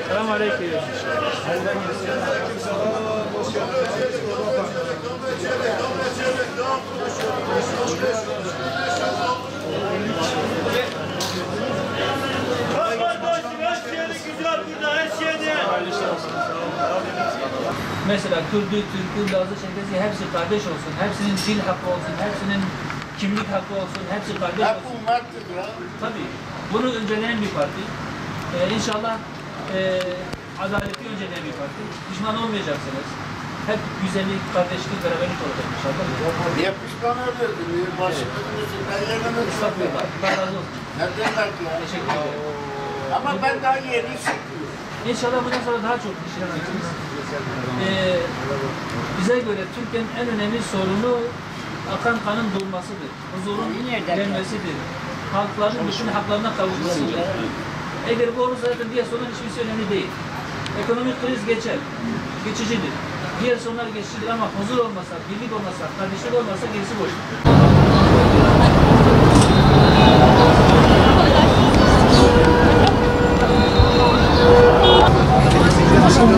Selamünaleyküm. Mesela Kürdü, Türk'ü, Lazı, Çerkezi hepsi kardeş olsun. Hepsinin dil hakkı olsun, hepsinin kimlik hakkı olsun, hepsi kardeş olsun. Tabii. Bunu önceleyen bir parti. İnşallah adaleti önceleyen bir parti. Pişman olmayacaksınız. Hep güzellik, kardeşlik, beraberlik olacak inşallah. Niye pişman oluyorsun? Ben yanına Estağfurullah. Allah razı olsun. nereden belki ya? Teşekkür ederim. Ama ben daha yeni çıkıyorum. İnşallah bundan sonra daha çok iş yapacaksınız. Bize göre Türkiye'nin en önemli sorunu akan kanın durmasıdır. Huzurun gelmesidir. Halkların bütün haklarına kavuşmasıdır. Eğer bu olursa zaten diğer sorunlar hiçbirisi önemli değil. Ekonomik kriz geçer, geçicidir. Diğer sorunlar geçicidir ama huzur olmasa, birlik olmasa, kardeşlik olmasa gerisi boştur.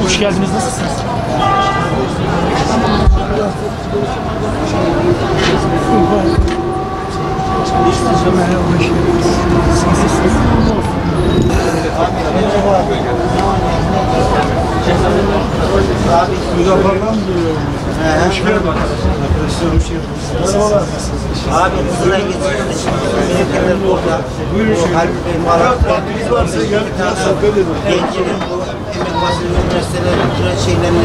Hoş geldiniz. Nasılsınız? Abi hızına geçiyoruz. Milletler burada. O Halil Bey Malatya. Gençlerin bu emek basın üniversiteleri şeylerine